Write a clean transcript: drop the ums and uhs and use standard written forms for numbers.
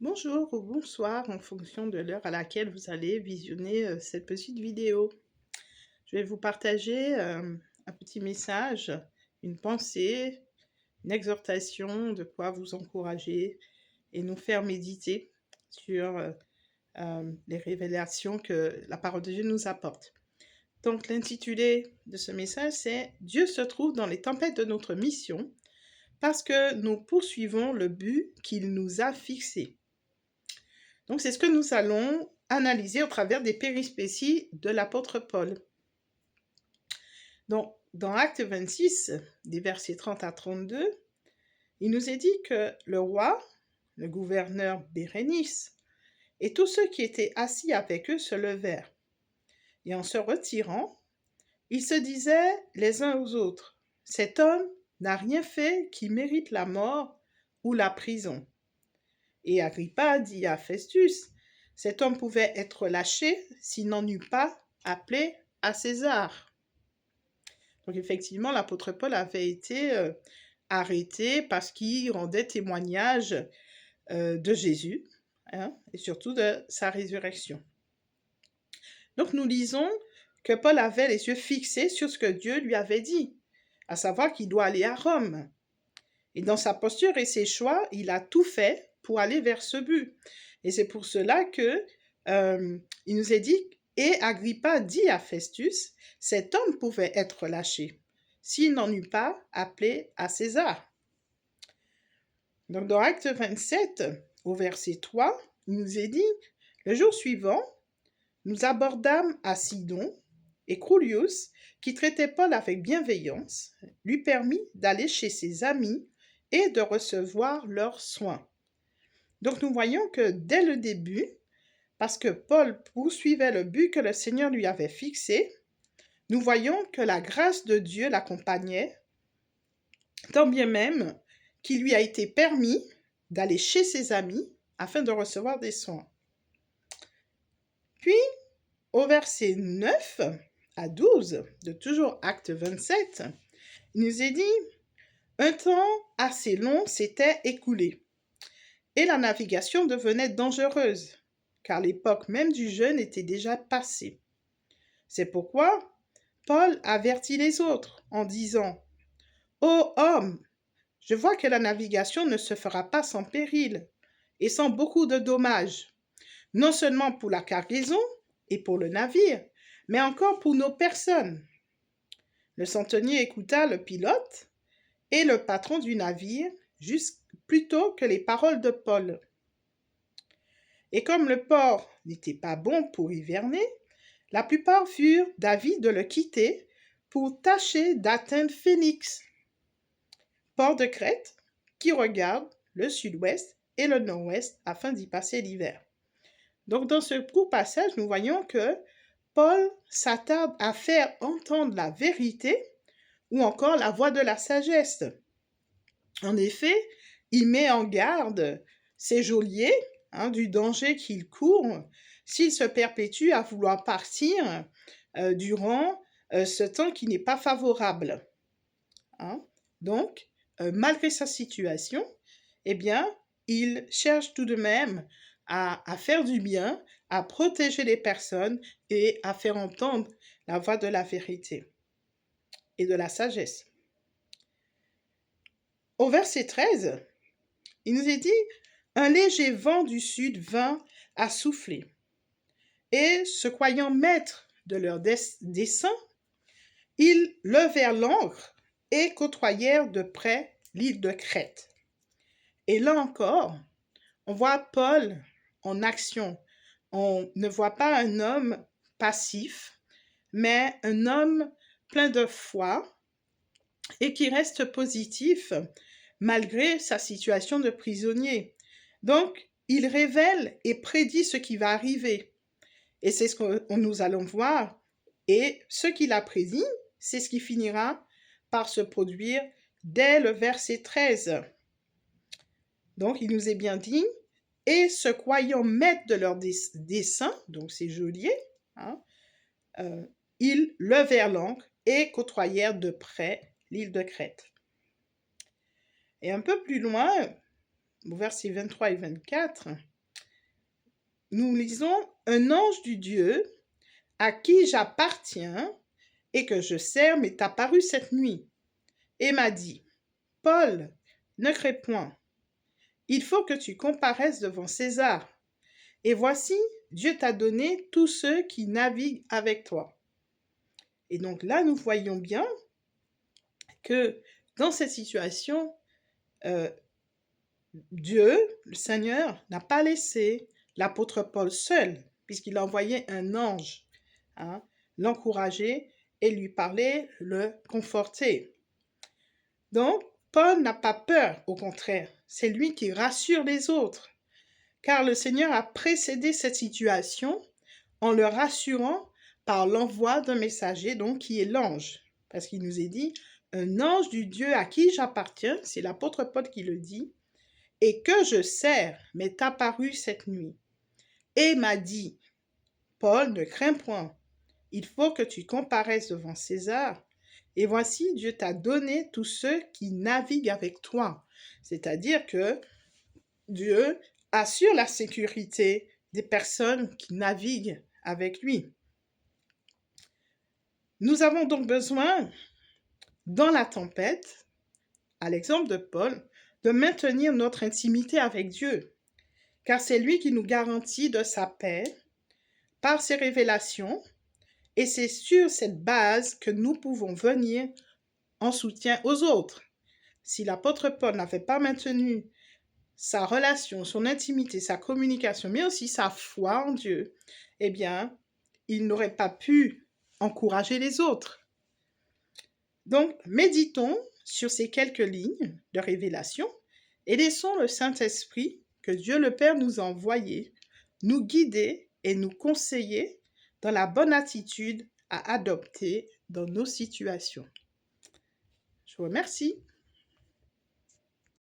Bonjour ou bonsoir en fonction de l'heure à laquelle vous allez visionner cette petite vidéo. Je vais vous partager un petit message, une pensée, une exhortation, de quoi vous encourager et nous faire méditer sur les révélations que la parole de Dieu nous apporte. Donc l'intitulé de ce message, c'est Dieu se trouve dans les tempêtes de notre mission parce que nous poursuivons le but qu'il nous a fixé. Donc, c'est ce que nous allons analyser au travers des périspéties de l'apôtre Paul. Donc, dans Acte 26, des versets 30 à 32, il nous est dit que le roi, le gouverneur Bérénice, et tous ceux qui étaient assis avec eux se levèrent. Et en se retirant, ils se disaient les uns aux autres, « Cet homme n'a rien fait qui mérite la mort ou la prison. » Et Agrippa dit à Festus, cet homme pouvait être lâché s'il n'en eût pas appelé à César. Donc effectivement, l'apôtre Paul avait été arrêté parce qu'il rendait témoignage de Jésus et surtout de sa résurrection. Donc nous lisons que Paul avait les yeux fixés sur ce que Dieu lui avait dit, à savoir qu'il doit aller à Rome. Et dans sa posture et ses choix, il a tout fait pour aller vers ce but. Et c'est pour cela que il nous est dit, et Agrippa dit à Festus, cet homme pouvait être lâché s'il n'en eût pas appelé à César. Donc dans Acte 27, au verset 3, il nous est dit, le jour suivant, nous abordâmes à Sidon, et Crolius, qui traitait Paul avec bienveillance, lui permit d'aller chez ses amis et de recevoir leurs soins. Donc nous voyons que dès le début, parce que Paul poursuivait le but que le Seigneur lui avait fixé, nous voyons que la grâce de Dieu l'accompagnait, tant bien même qu'il lui a été permis d'aller chez ses amis afin de recevoir des soins. Puis, au verset 9 à 12 de toujours Acte 27, il nous est dit « Un temps assez long s'était écoulé, et la navigation devenait dangereuse, car l'époque même du jeûne était déjà passée. C'est pourquoi Paul avertit les autres en disant « Ô homme, je vois que la navigation ne se fera pas sans péril et sans beaucoup de dommages, non seulement pour la cargaison et pour le navire, mais encore pour nos personnes. » Le centenier écouta le pilote et le patron du navire plutôt que les paroles de Paul. Et comme le port n'était pas bon pour hiverner, la plupart furent d'avis de le quitter pour tâcher d'atteindre Phénix, port de Crète, qui regarde le sud-ouest et le nord-ouest afin d'y passer l'hiver. Donc dans ce court passage, nous voyons que Paul s'attarde à faire entendre la vérité ou encore la voix de la sagesse. En effet, il met en garde ses geôliers du danger qu'ils courent s'ils se perpétuent à vouloir partir durant ce temps qui n'est pas favorable. Donc, malgré sa situation, eh bien, il cherche tout de même à faire du bien, à protéger les personnes et à faire entendre la voix de la vérité et de la sagesse. Au verset 13, il nous est dit « Un léger vent du sud vint à souffler, et se croyant maîtres de leur dessein, ils levèrent l'ancre et côtoyèrent de près l'île de Crète. » Et là encore, on voit Paul en action. On ne voit pas un homme passif, mais un homme plein de foi et qui reste positif malgré sa situation de prisonnier. Donc, il révèle et prédit ce qui va arriver. Et c'est ce que nous allons voir. Et ce qu'il a prédit, c'est ce qui finira par se produire dès le verset 13. Donc, il nous est bien dit, « Et se croyant maîtres de leur dessein, donc ces geôliers, ils levèrent l'ancre et côtoyèrent de près l'île de Crète. » Et un peu plus loin, au verset 23 et 24, nous lisons un ange du Dieu à qui j'appartiens et que je sers m'est apparu cette nuit et m'a dit, Paul, ne crains point, il faut que tu comparaisses devant César. Et voici, Dieu t'a donné tous ceux qui naviguent avec toi. Et donc là, nous voyons bien que dans cette situation, euh, Dieu, le Seigneur, n'a pas laissé l'apôtre Paul seul, puisqu'il a envoyé un ange, hein, l'encourager et lui parler, le conforter. Donc, Paul n'a pas peur, au contraire, c'est lui qui rassure les autres, car le Seigneur a précédé cette situation en le rassurant par l'envoi d'un messager, donc qui est l'ange, parce qu'il nous est dit, un ange du Dieu à qui j'appartiens, c'est l'apôtre Paul qui le dit, et que je sers m'est apparu cette nuit, et m'a dit, Paul, ne crains point, il faut que tu comparaisses devant César, et voici, Dieu t'a donné tous ceux qui naviguent avec toi. C'est-à-dire que Dieu assure la sécurité des personnes qui naviguent avec lui. Nous avons donc besoin, dans la tempête, à l'exemple de Paul, de maintenir notre intimité avec Dieu, car c'est lui qui nous garantit de sa paix par ses révélations, et c'est sur cette base que nous pouvons venir en soutien aux autres. Si l'apôtre Paul n'avait pas maintenu sa relation, son intimité, sa communication, mais aussi sa foi en Dieu, eh bien, il n'aurait pas pu encourager les autres. Donc, méditons sur ces quelques lignes de révélation et laissons le Saint-Esprit, que Dieu le Père nous a envoyé, nous guider et nous conseiller dans la bonne attitude à adopter dans nos situations. Je vous remercie.